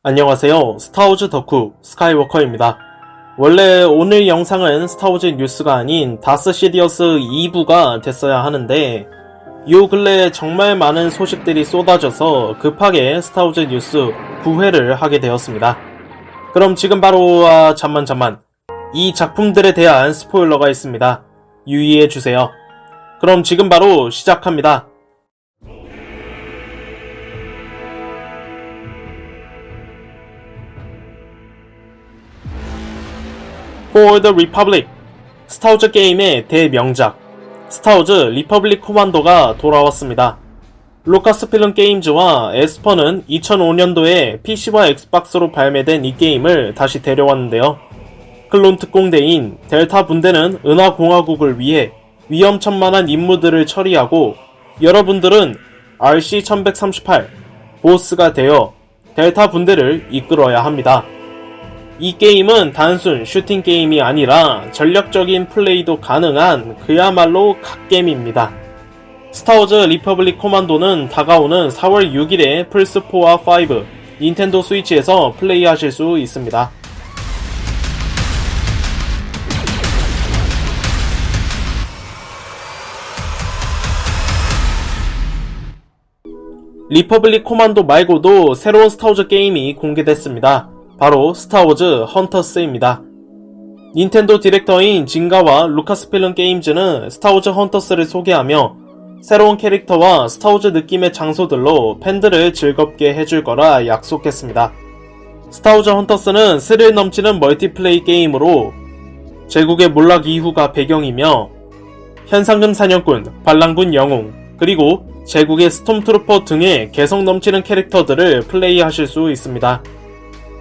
안녕하세요. 스타워즈 덕후 스카이워커입니다. 원래 오늘 영상은 스타워즈 뉴스가 아닌 다스 시리어스 2부가 됐어야 하는데 요 근래 정말 많은 소식들이 쏟아져서 급하게 스타워즈 뉴스 9회를 하게 되었습니다. 그럼 지금 바로 잠만 이 작품들에 대한 스포일러가 있습니다. 유의해주세요. 그럼 지금 바로 시작합니다. For the Republic, 스타워즈 게임의 대명작 스타워즈 리퍼블릭 코만도가 돌아왔습니다. 루카스필름 게임즈와 에스퍼는 2005년도에 PC와 엑스박스로 발매된 이 게임을 다시 데려왔는데요. 클론 특공대인 델타 분대는 은하공화국을 위해 위험천만한 임무들을 처리하고 여러분들은 RC-1138 보스가 되어 델타 분대를 이끌어야 합니다. 이 게임은 단순 슈팅 게임이 아니라 전략적인 플레이도 가능한 그야말로 갓겜입니다. 스타워즈 리퍼블릭 코만도는 다가오는 4월 6일에 플스4와 5, 닌텐도 스위치에서 플레이하실 수 있습니다. 리퍼블릭 코만도 말고도 새로운 스타워즈 게임이 공개됐습니다. 바로 스타워즈 헌터스입니다. 닌텐도 디렉터인 진가와 루카스필름 게임즈는 스타워즈 헌터스를 소개하며 새로운 캐릭터와 스타워즈 느낌의 장소들로 팬들을 즐겁게 해줄 거라 약속했습니다. 스타워즈 헌터스는 스릴 넘치는 멀티플레이 게임으로 제국의 몰락 이후가 배경이며 현상금 사냥꾼, 반란군 영웅, 그리고 제국의 스톰트루퍼 등의 개성 넘치는 캐릭터들을 플레이하실 수 있습니다.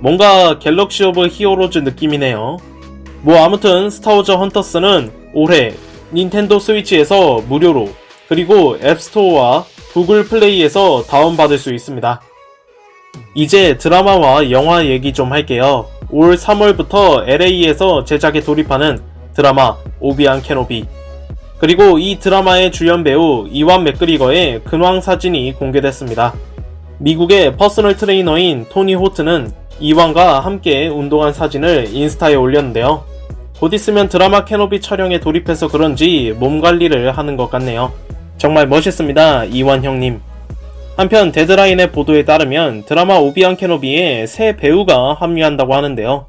뭔가 갤럭시 오브 히어로즈 느낌이네요. 아무튼 스타워즈 헌터스는 올해 닌텐도 스위치에서 무료로 그리고 앱스토어와 구글 플레이에서 다운받을 수 있습니다. 이제 드라마와 영화 얘기 좀 할게요. 올 3월부터 LA에서 제작에 돌입하는 드라마 오비안 케노비, 그리고 이 드라마의 주연 배우 이완 맥그리거의 근황 사진이 공개됐습니다. 미국의 퍼스널 트레이너인 토니 호트는 이완과 함께 운동한 사진을 인스타에 올렸는데요. 곧 있으면 드라마 케노비 촬영에 돌입해서 그런지 몸 관리를 하는 것 같네요. 정말 멋있습니다, 이완 형님. 한편 데드라인의 보도에 따르면 드라마 오비안 케노비에 새 배우가 합류한다고 하는데요.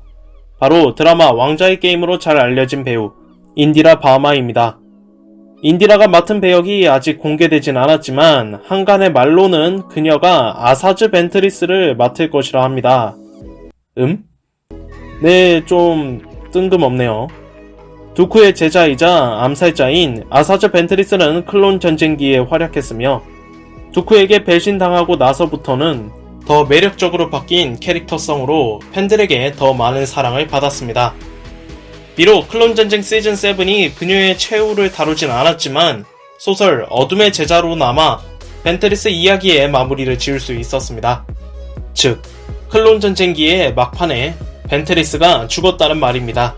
바로 드라마 왕자의 게임으로 잘 알려진 배우 인디라 바마입니다. 인디라가 맡은 배역이 아직 공개되진 않았지만 한간의 말로는 그녀가 아사즈 벤트리스를 맡을 것이라 합니다. 네, 좀 뜬금없네요. 두쿠의 제자이자 암살자인 아사즈 벤트리스는 클론 전쟁기에 활약했으며 두쿠에게 배신당하고 나서부터는 더 매력적으로 바뀐 캐릭터성으로 팬들에게 더 많은 사랑을 받았습니다. 비록 클론 전쟁 시즌 7이 그녀의 최후를 다루진 않았지만 소설 어둠의 제자로 남아 벤트리스 이야기의 마무리를 지을 수 있었습니다. 즉, 클론 전쟁기의 막판에 벤트리스가 죽었다는 말입니다.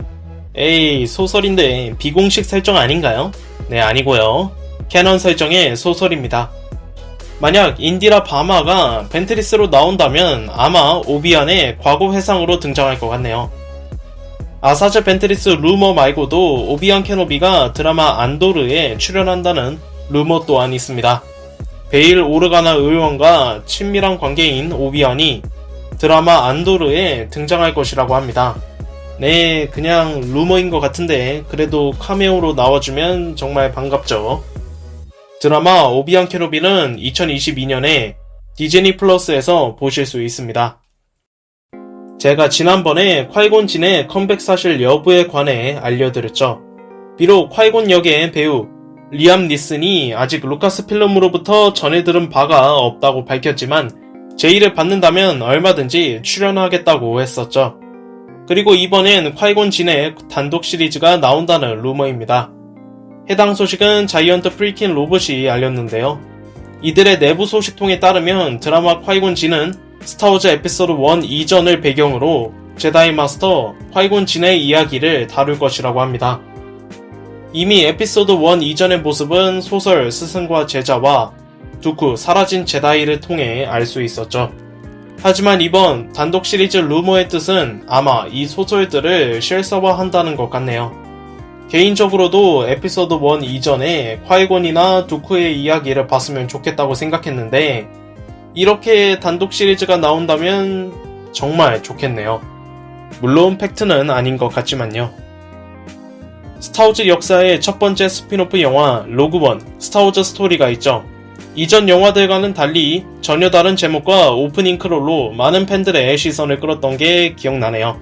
에이, 소설인데 비공식 설정 아닌가요? 네, 아니고요. 캐넌 설정의 소설입니다. 만약 인디라 바마가 벤트리스로 나온다면 아마 오비안의 과거 회상으로 등장할 것 같네요. 아사즈 벤트리스 루머 말고도 오비안 케노비가 드라마 안도르에 출연한다는 루머 또한 있습니다. 베일 오르가나 의원과 친밀한 관계인 오비안이 드라마 안도르에 등장할 것이라고 합니다. 네, 그냥 루머인 것 같은데 그래도 카메오로 나와주면 정말 반갑죠. 드라마 오비안 케노비는 2022년에 디즈니 플러스에서 보실 수 있습니다. 제가 지난번에 콰이곤 진의 컴백 사실 여부에 관해 알려드렸죠. 비록 콰이곤 역의 배우 리암 니슨이 아직 루카스 필름으로부터 전해 들은 바가 없다고 밝혔지만 제의를 받는다면 얼마든지 출연하겠다고 했었죠. 그리고 이번엔 콰이곤 진의 단독 시리즈가 나온다는 루머입니다. 해당 소식은 자이언트 프리킨 로봇이 알렸는데요. 이들의 내부 소식통에 따르면 드라마 콰이곤 진은 스타워즈 에피소드 1 이전을 배경으로 제다이 마스터 콰이곤 진의 이야기를 다룰 것이라고 합니다. 이미 에피소드 1 이전의 모습은 소설 스승과 제자와 두쿠 사라진 제다이를 통해 알 수 있었죠. 하지만 이번 단독 시리즈 루머의 뜻은 아마 이 소설들을 실사화한다는 것 같네요. 개인적으로도 에피소드 1 이전에 콰이곤이나 두쿠의 이야기를 봤으면 좋겠다고 생각했는데 이렇게 단독 시리즈가 나온다면 정말 좋겠네요. 물론 팩트는 아닌 것 같지만요. 스타워즈 역사의 첫 번째 스피노프 영화 로그원 스타워즈 스토리가 있죠. 이전 영화들과는 달리 전혀 다른 제목과 오프닝 크롤로 많은 팬들의 시선을 끌었던 게 기억나네요.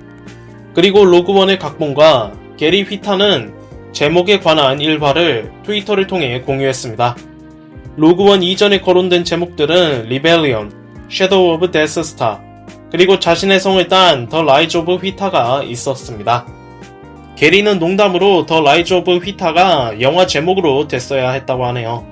그리고 로그원의 각본가 게리 휘타는 제목에 관한 일화를 트위터를 통해 공유했습니다. 로그원 이전에 거론된 제목들은 리벨리언, 섀도우 오브 데스 스타, 그리고 자신의 성을 딴 더 라이즈 오브 휘타가 있었습니다. 게리는 농담으로 더 라이즈 오브 휘타가 영화 제목으로 됐어야 했다고 하네요.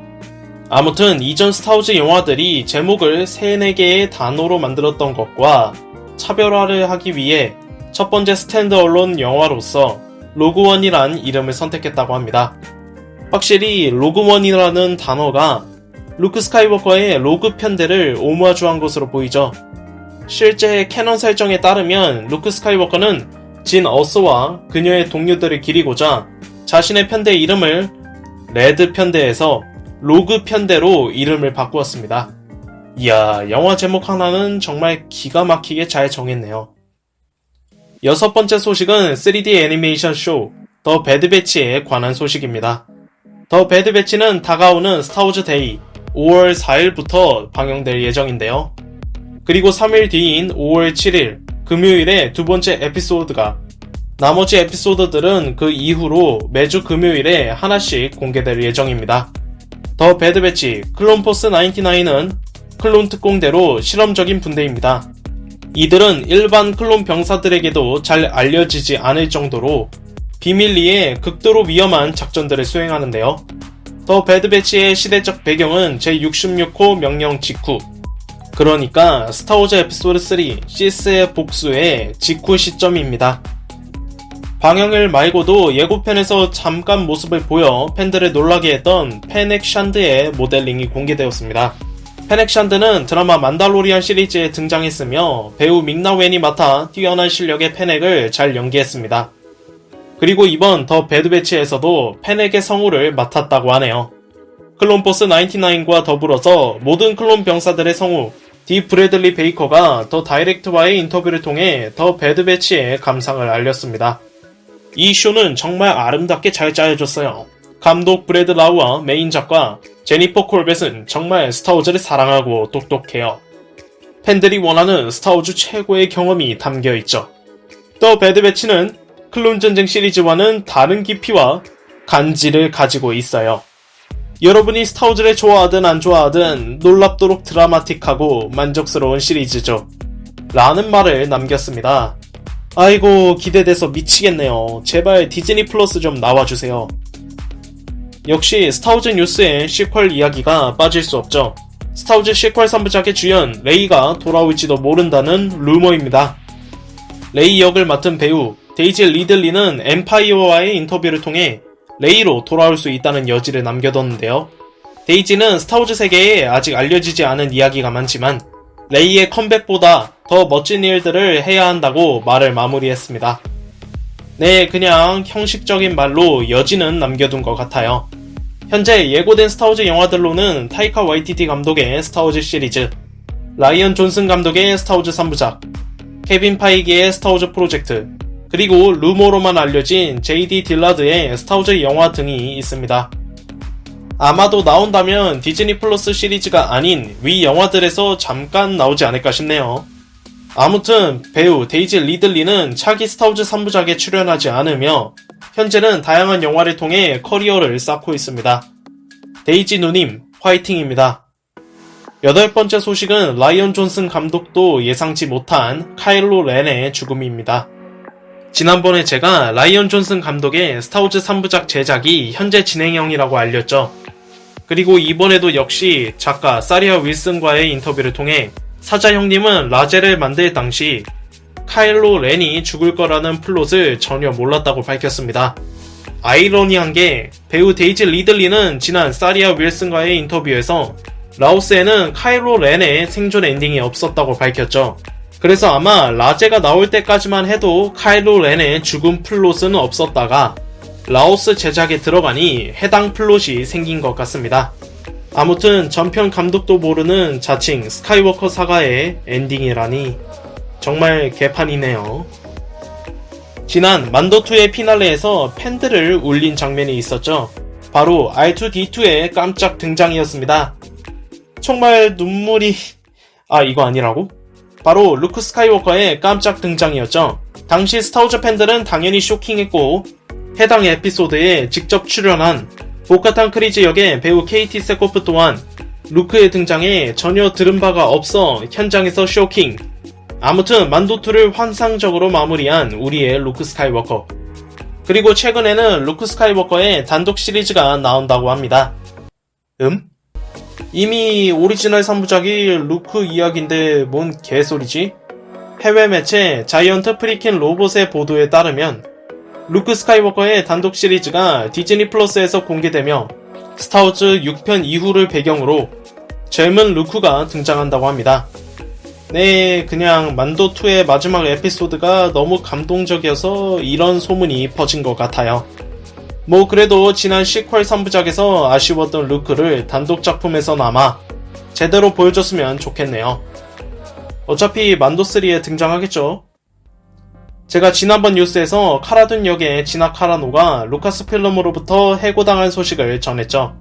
아무튼 이전 스타워즈 영화들이 제목을 3-4개의 단어로 만들었던 것과 차별화를 하기 위해 첫 번째 스탠드얼론 영화로서 로그원이란 이름을 선택했다고 합니다. 확실히 로그원이라는 단어가 루크 스카이워커의 로그 편대를 오마주한 것으로 보이죠. 실제 캐논 설정에 따르면 루크 스카이워커는 진 어스와 그녀의 동료들을 기리고자 자신의 편대 이름을 레드 편대에서 로그 편대로 이름을 바꾸었습니다. 이야, 영화 제목 하나는 정말 기가 막히게 잘 정했네요. 6번째 소식은 3D 애니메이션 쇼 더 배드 배치에 관한 소식입니다. 더 배드 배치는 다가오는 스타워즈 데이 5월 4일부터 방영될 예정인데요. 그리고 3일 뒤인 5월 7일 금요일에 두 번째 에피소드가, 나머지 에피소드들은 그 이후로 매주 금요일에 하나씩 공개될 예정입니다. 더 배드 배치 클론포스 99은 클론 특공대로 실험적인 분대입니다. 이들은 일반 클론 병사들에게도 잘 알려지지 않을 정도로 비밀리에 극도로 위험한 작전들을 수행하는데요. 더 배드 배치의 시대적 배경은 제66호 명령 직후, 그러니까 스타워즈 에피소드 3 시스의 복수의 직후 시점입니다. 방영일 말고도 예고편에서 잠깐 모습을 보여 팬들을 놀라게 했던 페넥 샨드의 모델링이 공개되었습니다. 페넥 샨드는 드라마 만달로리안 시리즈에 등장했으며 배우 믹나 웬이 맡아 뛰어난 실력의 페넥을 잘 연기했습니다. 그리고 이번 더 배드 배치에서도 페넥의 성우를 맡았다고 하네요. 클론포스 99과 더불어서 모든 클론 병사들의 성우 디 브래들리 베이커가 더 다이렉트와의 인터뷰를 통해 더 배드 배치의 감상을 알렸습니다. 이 쇼는 정말 아름답게 잘 짜여졌어요. 감독 브래드 라우와 메인 작가 제니퍼 콜벳은 정말 스타워즈를 사랑하고 똑똑해요. 팬들이 원하는 스타워즈 최고의 경험이 담겨있죠. 더 배드 배치는 클론 전쟁 시리즈와는 다른 깊이와 간지를 가지고 있어요. 여러분이 스타워즈를 좋아하든 안 좋아하든 놀랍도록 드라마틱하고 만족스러운 시리즈죠. 라는 말을 남겼습니다. 아이고, 기대돼서 미치겠네요. 제발 디즈니 플러스 좀 나와주세요. 역시 스타워즈 뉴스에 시퀄 이야기가 빠질 수 없죠. 스타워즈 시퀄 3부작의 주연 레이가 돌아올지도 모른다는 루머입니다. 레이 역을 맡은 배우 데이지 리들리는 엠파이어와의 인터뷰를 통해 레이로 돌아올 수 있다는 여지를 남겨뒀는데요. 데이지는 스타워즈 세계에 아직 알려지지 않은 이야기가 많지만 레이의 컴백보다 더 멋진 일들을 해야 한다고 말을 마무리했습니다. 네, 그냥 형식적인 말로 여지는 남겨둔 것 같아요. 현재 예고된 스타워즈 영화들로는 타이카 와이티티 감독의 스타워즈 시리즈, 라이언 존슨 감독의 스타워즈 3부작, 케빈 파이기의 스타워즈 프로젝트, 그리고 루머로만 알려진 JD 딜라드의 스타워즈 영화 등이 있습니다. 아마도 나온다면 디즈니 플러스 시리즈가 아닌 위 영화들에서 잠깐 나오지 않을까 싶네요. 아무튼 배우 데이지 리들리는 차기 스타워즈 3부작에 출연하지 않으며 현재는 다양한 영화를 통해 커리어를 쌓고 있습니다. 데이지 누님 화이팅입니다. 8번째 소식은 라이언 존슨 감독도 예상치 못한 카일로 렌의 죽음입니다. 지난번에 제가 라이언 존슨 감독의 스타워즈 3부작 제작이 현재 진행형이라고 알렸죠. 그리고 이번에도 역시 작가 사리아 윌슨과의 인터뷰를 통해 사자 형님은 라젤을 만들 당시 카일로 렌이 죽을 거라는 플롯을 전혀 몰랐다고 밝혔습니다. 아이러니한 게 배우 데이지 리들리는 지난 사리아 윌슨과의 인터뷰에서 라오스에는 카이로 렌의 생존 엔딩이 없었다고 밝혔죠. 그래서 아마 라제가 나올 때까지만 해도 카이로 렌의 죽음 플롯은 없었다가 라오스 제작에 들어가니 해당 플롯이 생긴 것 같습니다. 아무튼 전편 감독도 모르는 자칭 스카이워커 사가의 엔딩이라니 정말 개판이네요. 지난 만도2의 피날레에서 팬들을 울린 장면이 있었죠. 바로 R2-D2의 깜짝 등장이었습니다. 정말 눈물이... 이거 아니라고? 바로 루크 스카이워커의 깜짝 등장이었죠. 당시 스타워즈 팬들은 당연히 쇼킹했고 해당 에피소드에 직접 출연한 보카탄 크리즈 역의 배우 KT 세코프 또한 루크의 등장에 전혀 들은 바가 없어 현장에서 쇼킹. 아무튼 만도2를 환상적으로 마무리한 우리의 루크 스카이워커. 그리고 최근에는 루크 스카이워커의 단독 시리즈가 나온다고 합니다. 이미 오리지널 3부작이 루크 이야기인데 뭔 개소리지? 해외 매체 자이언트 프리킨 로봇의 보도에 따르면 루크 스카이워커의 단독 시리즈가 디즈니 플러스에서 공개되며 스타워즈 6편 이후를 배경으로 젊은 루크가 등장한다고 합니다. 네, 그냥 만도2의 마지막 에피소드가 너무 감동적이어서 이런 소문이 퍼진 것 같아요. 뭐 그래도 지난 시퀄 3부작에서 아쉬웠던 루크를 단독 작품에서나마 제대로 보여줬으면 좋겠네요. 어차피 만도3에 등장하겠죠. 제가 지난번 뉴스에서 카라둔 역의 지나 카라노가 루카스 필름으로부터 해고당한 소식을 전했죠.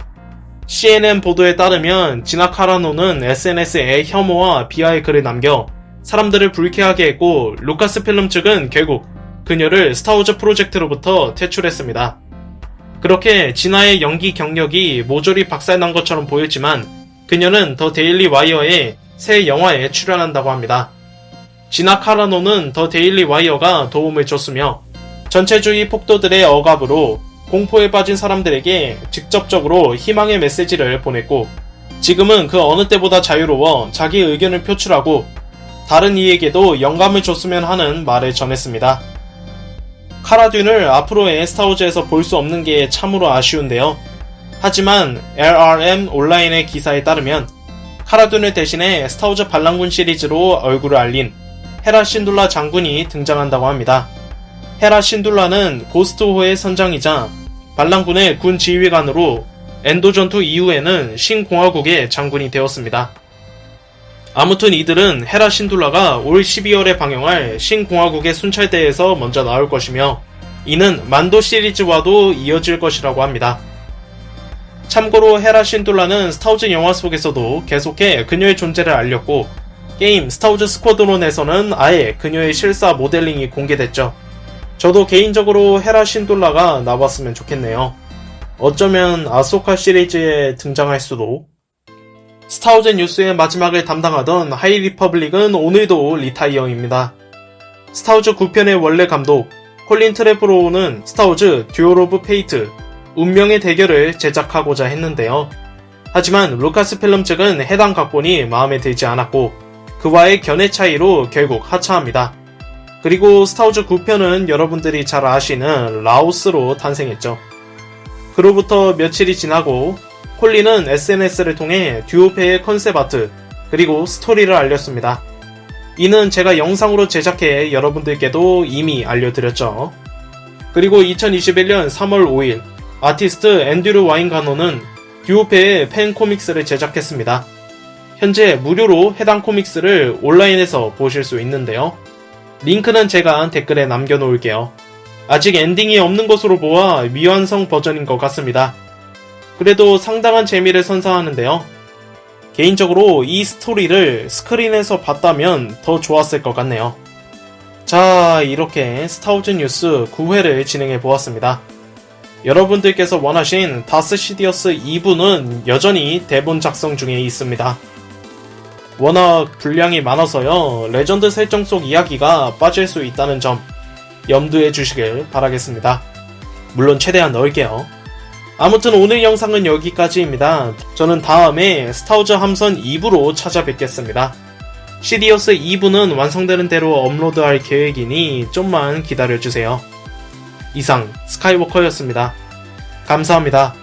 CNN 보도에 따르면 지나 카라노는 SNS에 혐오와 비하의 글을 남겨 사람들을 불쾌하게 했고 루카스 필름 측은 결국 그녀를 스타워즈 프로젝트로부터 퇴출했습니다. 그렇게 진아의 연기 경력이 모조리 박살난 것처럼 보였지만 그녀는 더 데일리 와이어의 새 영화에 출연한다고 합니다. 지나 카라노는 더 데일리 와이어가 도움을 줬으며 전체주의 폭도들의 억압으로 공포에 빠진 사람들에게 직접적으로 희망의 메시지를 보냈고 지금은 그 어느 때보다 자유로워 자기 의견을 표출하고 다른 이에게도 영감을 줬으면 하는 말을 전했습니다. 카라듐을 앞으로의 스타워즈에서 볼 수 없는 게 참으로 아쉬운데요. 하지만 LRM 온라인의 기사에 따르면 카라듐을 대신해 스타워즈 반란군 시리즈로 얼굴을 알린 헤라 신둘라 장군이 등장한다고 합니다. 헤라 신둘라는 고스트호의 선장이자 반란군의 군 지휘관으로 엔도 전투 이후에는 신공화국의 장군이 되었습니다. 아무튼 이들은 헤라 신둘라가 올 12월에 방영할 신공화국의 순찰대에서 먼저 나올 것이며 이는 만도 시리즈와도 이어질 것이라고 합니다. 참고로 헤라 신둘라는 스타워즈 영화 속에서도 계속해 그녀의 존재를 알렸고 게임 스타워즈 스쿼드론에서는 아예 그녀의 실사 모델링이 공개됐죠. 저도 개인적으로 헤라 신둘라가 나왔으면 좋겠네요. 어쩌면 아소카 시리즈에 등장할 수도. 스타워즈 뉴스의 마지막을 담당하던 하이리퍼블릭은 오늘도 리타이어입니다. 스타워즈 9편의 원래 감독 콜린 트레보로우는 스타워즈 듀얼 오브 페이트 운명의 대결을 제작하고자 했는데요. 하지만 루카스 필름 측은 해당 각본이 마음에 들지 않았고 그와의 견해 차이로 결국 하차합니다. 그리고 스타워즈 9편은 여러분들이 잘 아시는 라오스로 탄생했죠. 그로부터 며칠이 지나고 콜린은 SNS를 통해 듀오페의 컨셉 아트 그리고 스토리를 알렸습니다. 이는 제가 영상으로 제작해 여러분들께도 이미 알려드렸죠. 그리고 2021년 3월 5일 아티스트 앤드류 와인가노는 듀오페의 팬 코믹스를 제작했습니다. 현재 무료로 해당 코믹스를 온라인에서 보실 수 있는데요. 링크는 제가 댓글에 남겨놓을게요. 아직 엔딩이 없는 것으로 보아 미완성 버전인 것 같습니다. 그래도 상당한 재미를 선사하는데요. 개인적으로 이 스토리를 스크린에서 봤다면 더 좋았을 것 같네요. 자, 이렇게 스타워즈 뉴스 9회를 진행해 보았습니다. 여러분들께서 원하신 다스 시디어스 2부는 여전히 대본 작성 중에 있습니다. 워낙 분량이 많아서요, 레전드 설정 속 이야기가 빠질 수 있다는 점 염두해 주시길 바라겠습니다. 물론 최대한 넣을게요. 아무튼 오늘 영상은 여기까지입니다. 저는 다음에 스타워즈 함선 2부로 찾아뵙겠습니다. 시디어스 2부는 완성되는 대로 업로드할 계획이니 좀만 기다려주세요. 이상 스카이워커였습니다. 감사합니다.